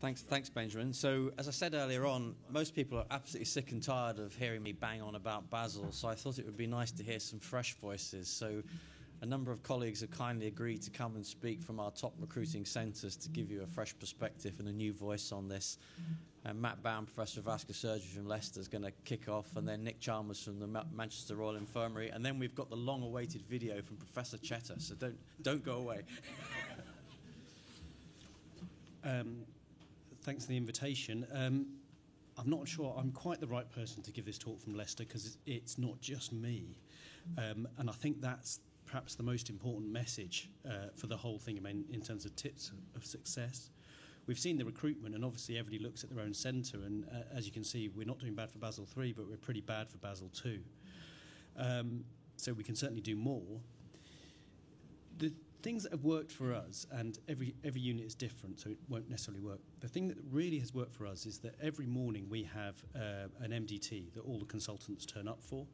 Thanks, Benjamin. So, as I said earlier on, most people are absolutely sick and tired of hearing me bang on about Basel, so I thought it would be nice to hear some fresh voices. So, a number of colleagues have kindly agreed to come and speak from our top recruiting centres to give you a fresh perspective and a new voice on this. Matt Bown, Professor of Vascular Surgery from Leicester, is going to kick off, and then Nick Chalmers from the Manchester Royal Infirmary, and then we've got the long-awaited video from Professor Chetta, so don't go away. Thanks for the invitation. I'm not sure I'm quite the right person to give this talk from Leicester because it's not just me. And I think that's perhaps the most important message for the whole thing, I mean, in terms of tips of success. We've seen the recruitment, and obviously everybody looks at their own centre, and as you can see, we're not doing bad for Basel 3, but we're pretty bad for Basel 2. So we can certainly do more. The things that have worked for us, and every unit is different, so it won't necessarily work. The thing that really has worked for us is that every morning we have an MDT that all the consultants turn up for,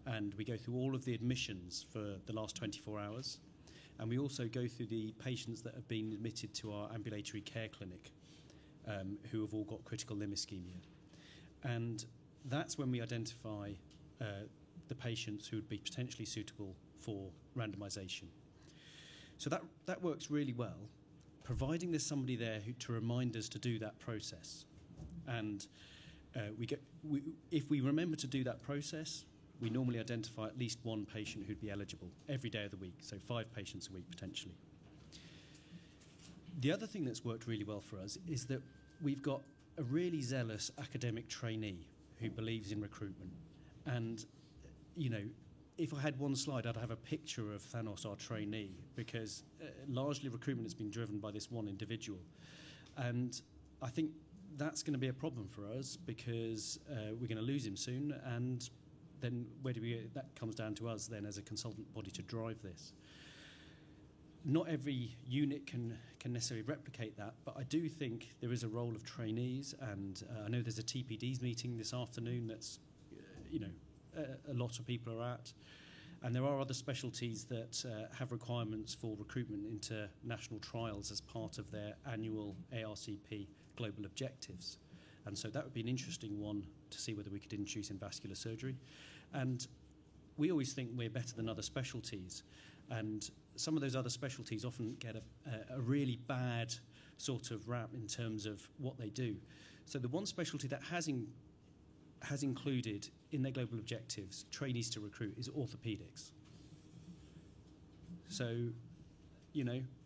and we go through all of the admissions for the last 24 hours, and we also go through the patients that have been admitted to our ambulatory care clinic who have all got critical limb ischemia. And that's when we identify the patients who would be potentially suitable for randomisation. So that works really well, providing there's somebody there to remind us to do that process. And if we remember to do that process, we normally identify at least one patient who'd be eligible every day of the week, so 5 patients a week potentially. The other thing that's worked really well for us is that we've got a really zealous academic trainee who believes in recruitment. And, you know, if I had one slide, I'd have a picture of Thanos, our trainee, because largely recruitment has been driven by this one individual. And I think that's going to be a problem for us because we're going to lose him soon, and then that comes down to us then as a consultant body to drive this. Not every unit can necessarily replicate that, but I do think there is a role of trainees, and I know there's a TPDs meeting this afternoon that's, a lot of people are at. And there are other specialties that have requirements for recruitment into national trials as part of their annual ARCP global objectives. And so that would be an interesting one to see whether we could introduce in vascular surgery. And we always think we're better than other specialties. And some of those other specialties often get a really bad sort of rap in terms of what they do. So the one specialty that has included in their global objectives trainees to recruit is orthopaedics. So,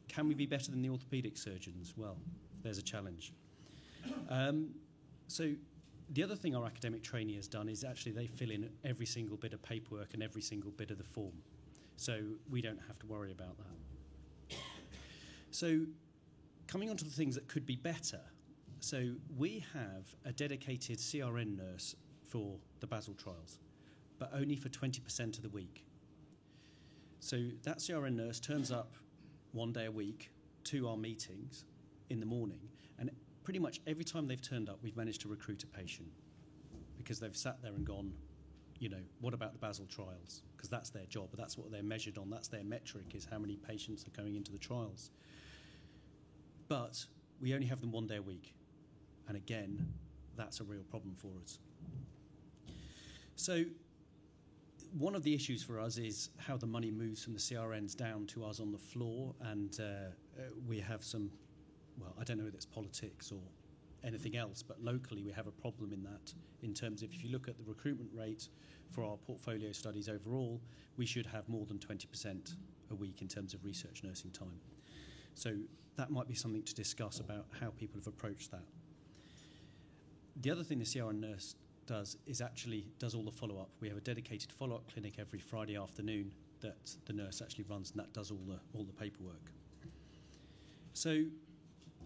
can we be better than the orthopaedic surgeons? Well, there's a challenge. So the other thing our academic trainee has done is actually they fill in every single bit of paperwork and every single bit of the form. So we don't have to worry about that. So coming on to the things that could be better. So we have a dedicated CRN nurse for the Basel trials, but only for 20% of the week. So that CRN nurse turns up one day a week to our meetings in the morning, and pretty much every time they've turned up, we've managed to recruit a patient because they've sat there and gone, what about the Basel trials? Because that's their job, but that's what they're measured on. That's their metric, is how many patients are going into the trials. But we only have them one day a week. And again, that's a real problem for us. So one of the issues for us is how the money moves from the CRNs down to us on the floor. And we have some, I don't know if it's politics or anything else, but locally we have a problem in that, in terms of if you look at the recruitment rate for our portfolio studies overall, we should have more than 20% a week in terms of research nursing time. So that might be something to discuss about how people have approached that. The other thing the CRN nurse does is actually does all the follow-up. We have a dedicated follow-up clinic every Friday afternoon that the nurse actually runs, and that does all the paperwork. So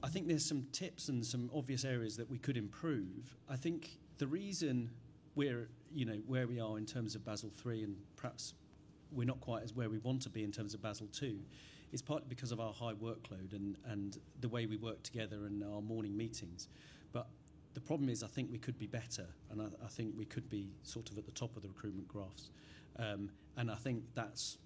I think there's some tips and some obvious areas that we could improve. I think the reason we're, where we are in terms of Basel 3, and perhaps we're not quite as where we want to be in terms of Basel 2, is partly because of our high workload and the way we work together in our morning meetings. But the problem is I think we could be better, and I think we could be sort of at the top of the recruitment graphs. And I think that's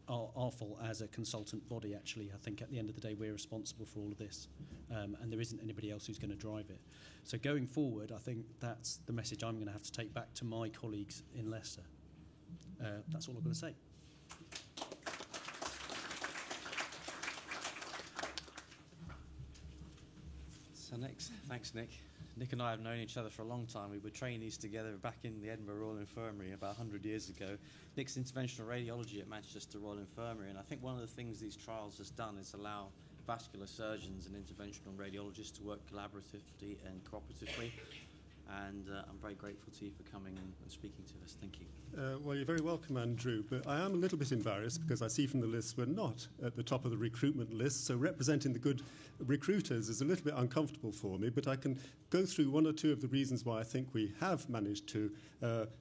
our fault as a consultant body, actually. I think at the end of the day, we're responsible for all of this, and there isn't anybody else who's going to drive it. So going forward, I think that's the message I'm going to have to take back to my colleagues in Leicester. That's all I've got to say. So next, thanks Nick. Nick and I have known each other for a long time. We were trainees together back in the Edinburgh Royal Infirmary about 100 years ago. Nick's interventional radiology at Manchester Royal Infirmary, and I think one of the things these trials has done is allow vascular surgeons and interventional radiologists to work collaboratively and cooperatively. And I'm very grateful to you for coming and speaking to us. Thank you. Well, you're very welcome, Andrew, but I am a little bit embarrassed because I see from the list we're not at the top of the recruitment list, so representing the good recruiters is a little bit uncomfortable for me, but I can go through one or two of the reasons why I think we have managed to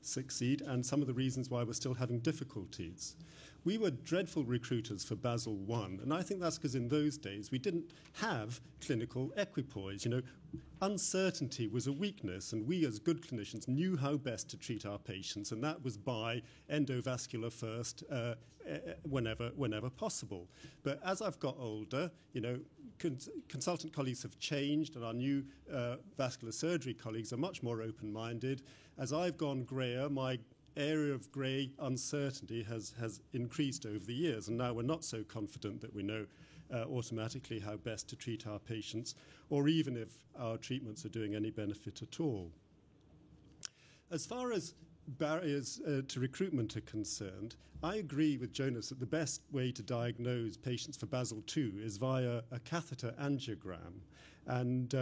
succeed and some of the reasons why we're still having difficulties. We were dreadful recruiters for Basel I, and I think that's because in those days we didn't have clinical equipoise. You know, uncertainty was a weakness, and we as good clinicians knew how best to treat our patients, and that was by endovascular first whenever possible. But as I've got older, you know, consultant colleagues have changed, and our new vascular surgery colleagues are much more open-minded. As I've gone greyer, my area of grey uncertainty has increased over the years, and now we're not so confident that we know automatically how best to treat our patients, or even if our treatments are doing any benefit at all. As far as barriers to recruitment are concerned, I agree with Jonas that the best way to diagnose patients for Basel II is via a catheter angiogram. And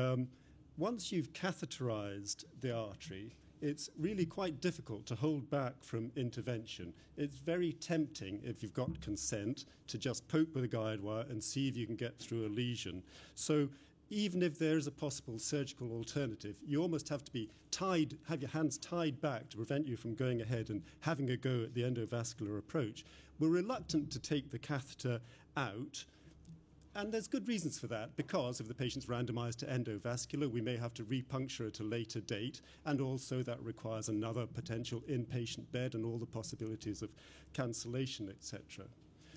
once you've catheterized the artery, it's really quite difficult to hold back from intervention. It's very tempting, if you've got consent, to just poke with a guide wire and see if you can get through a lesion. So even if there is a possible surgical alternative, you almost have to be tied, have your hands tied back to prevent you from going ahead and having a go at the endovascular approach. We're reluctant to take the catheter out. And there's good reasons for that, because if the patient's randomized to endovascular, we may have to repuncture at a later date, and also that requires another potential inpatient bed and all the possibilities of cancellation, etc.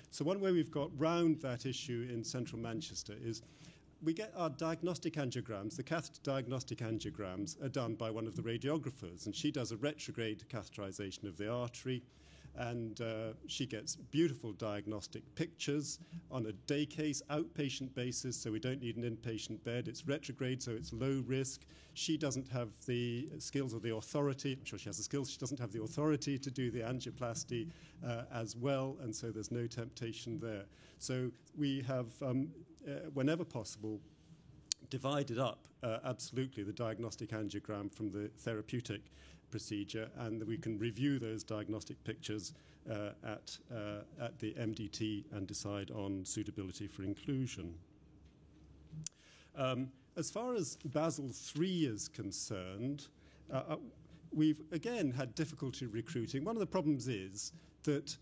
So one way we've got round that issue in central Manchester is we get our diagnostic angiograms, the catheter diagnostic angiograms are done by one of the radiographers, and she does a retrograde catheterization of the artery, and she gets beautiful diagnostic pictures on a day case, outpatient basis, so we don't need an inpatient bed. It's retrograde, so it's low risk. She doesn't have the skills or the authority. I'm sure she has the skills. She doesn't have the authority to do the angioplasty as well, and so there's no temptation there. So we have, whenever possible, divided up absolutely the diagnostic angiogram from the therapeutic procedure, and we can review those diagnostic pictures at the MDT and decide on suitability for inclusion. As far as Basel III is concerned, we've again had difficulty recruiting. One of the problems is that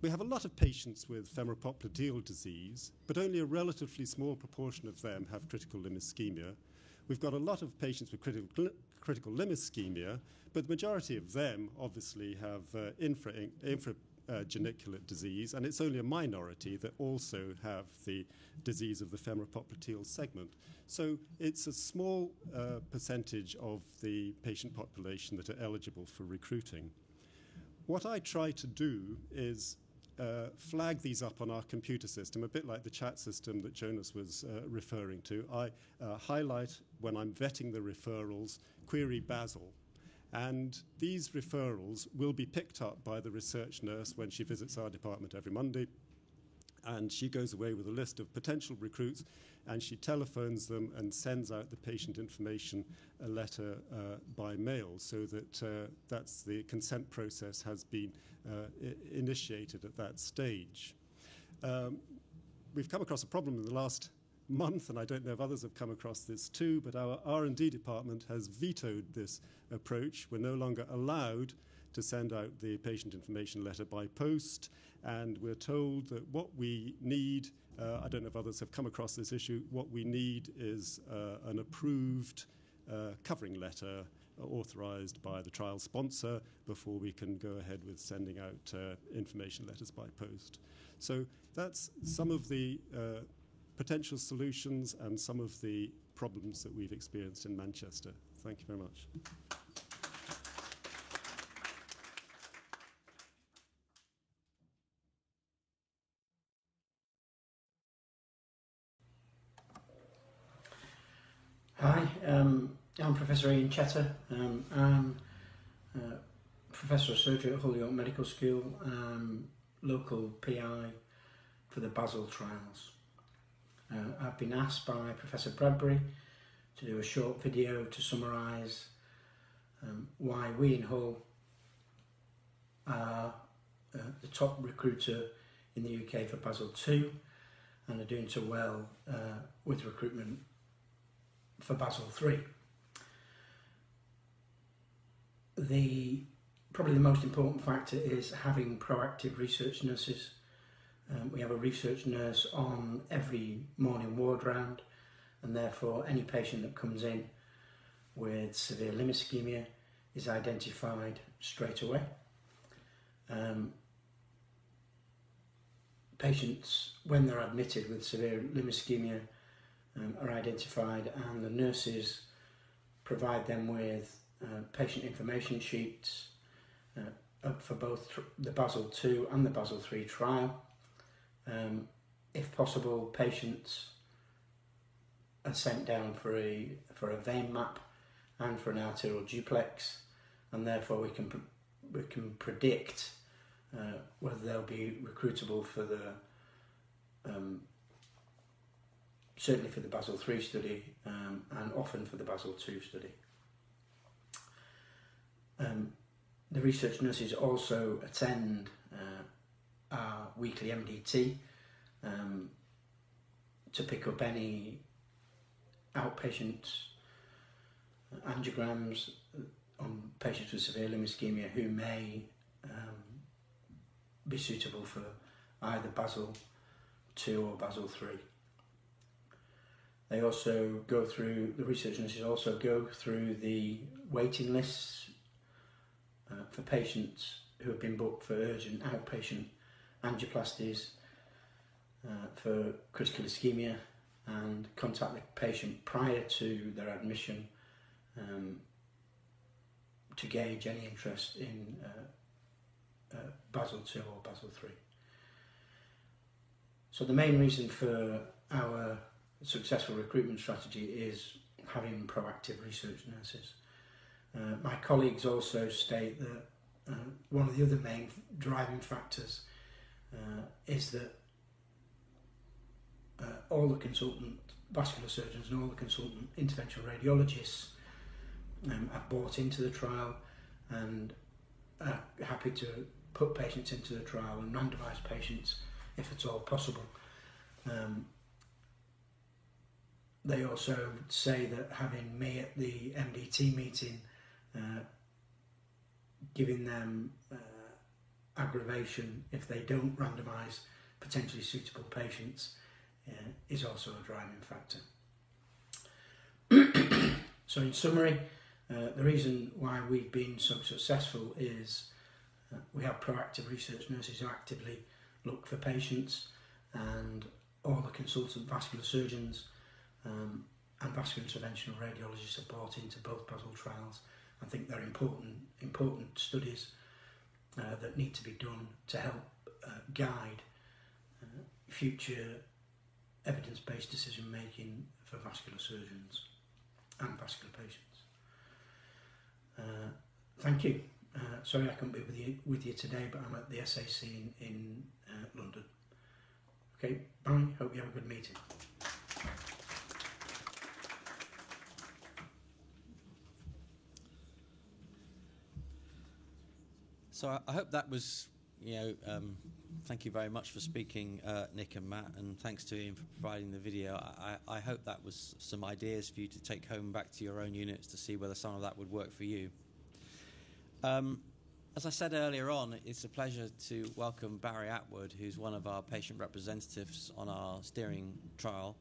we have a lot of patients with femoropopliteal disease, but only a relatively small proportion of them have critical limb ischemia. We've got a lot of patients with critical limb ischemia, but the majority of them obviously have infrageniculate disease, and it's only a minority that also have the disease of the femoropopliteal segment. So it's a small percentage of the patient population that are eligible for recruiting. What I try to do is flag these up on our computer system, a bit like the chat system that Jonas was referring to. I highlight, when I'm vetting the referrals, query Basel. And these referrals will be picked up by the research nurse when she visits our department every Monday. And she goes away with a list of potential recruits, and she telephones them and sends out the patient information letter by mail, so that that's the consent process has been initiated at that stage. We've come across a problem in the last month, and I don't know if others have come across this too, but our R&D department has vetoed this approach. We're no longer allowed to send out the patient information letter by post, and we're told that what we need, I don't know if others have come across this issue, what we need is an approved covering letter authorised by the trial sponsor before we can go ahead with sending out information letters by post. So that's some of the potential solutions and some of the problems that we've experienced in Manchester. Thank you very much. Hi, I'm Professor Ian Chetter. I'm Professor of Surgery at Hull York Medical School. I'm local PI for the Basel trials. I've been asked by Professor Bradbury to do a short video to summarise why we in Hull are the top recruiter in the UK for Basel II and are doing so well with recruitment for Basel III. Probably the most important factor is having proactive research nurses. We have a research nurse on every morning ward round, and therefore any patient that comes in with severe limb ischemia is identified straight away. Patients, when they're admitted with severe limb ischemia, are identified, and the nurses provide them with patient information sheets for both the Basel II and the Basel III trial. If possible, patients are sent down for a vein map and for an arterial duplex, and therefore we can predict whether they'll be recruitable for the certainly for the Basel III study, and often for the Basel II study. The research nurses also attend our weekly MDT to pick up any outpatient angiograms on patients with severe limb ischemia who may be suitable for either Basel II or Basel III. They also go through, the research nurses also go through the waiting lists for patients who have been booked for urgent outpatient angioplasties for critical ischemia, and contact the patient prior to their admission to gauge any interest in Basel II or Basel III. So the main reason for our successful recruitment strategy is having proactive research nurses. My colleagues also state that one of the other main driving factors is that all the consultant vascular surgeons and all the consultant interventional radiologists have bought into the trial and are happy to put patients into the trial and randomise patients if at all possible. They also say that having me at the MDT meeting, giving them aggravation if they don't randomise potentially suitable patients is also a driving factor. So in summary, the reason why we've been so successful is we have proactive research nurses who actively look for patients, and all the consultant vascular surgeons and vascular interventional radiologists are bought into both Basel trials. I think they're important studies that need to be done to help guide future evidence-based decision making for vascular surgeons and vascular patients. Thank you. Sorry I couldn't be with you today, but I'm at the SAC in London. Okay, bye. Hope you have a good meeting. So I hope that was, thank you very much for speaking, Nick and Matt, and thanks to Ian for providing the video. I hope that was some ideas for you to take home back to your own units to see whether some of that would work for you. As I said earlier on, it's a pleasure to welcome Barry Atwood, who's one of our patient representatives on our steering trial.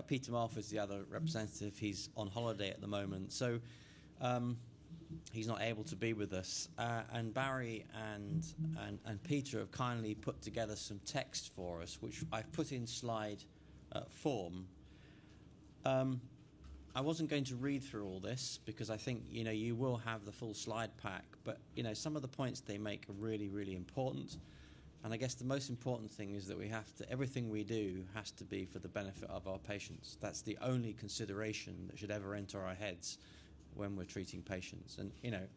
Peter Malf is the other representative. He's on holiday at the moment, so he's not able to be with us. And Barry and Peter have kindly put together some text for us, which I've put in slide form. I wasn't going to read through all this because I think you will have the full slide pack, but some of the points they make are really, really important. And I guess the most important thing is that everything we do has to be for the benefit of our patients. That's the only consideration that should ever enter our heads when we're treating patients. And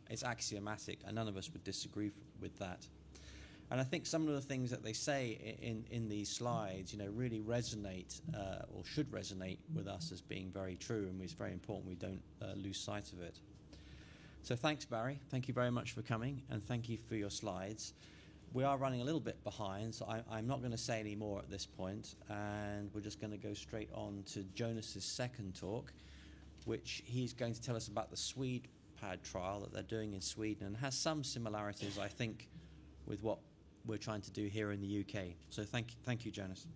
it's axiomatic, and none of us would disagree with that. And I think some of the things that they say in these slides, really resonate or should resonate with us as being very true, and it's very important we don't lose sight of it. So thanks, Barry. Thank you very much for coming, and thank you for your slides. We are running a little bit behind, so I'm not going to say any more at this point, and we're just going to go straight on to Jonas's second talk, which he's going to tell us about the SwedePAD trial that they're doing in Sweden, and has some similarities, I think, with what we're trying to do here in the UK. So thank you, Jonas.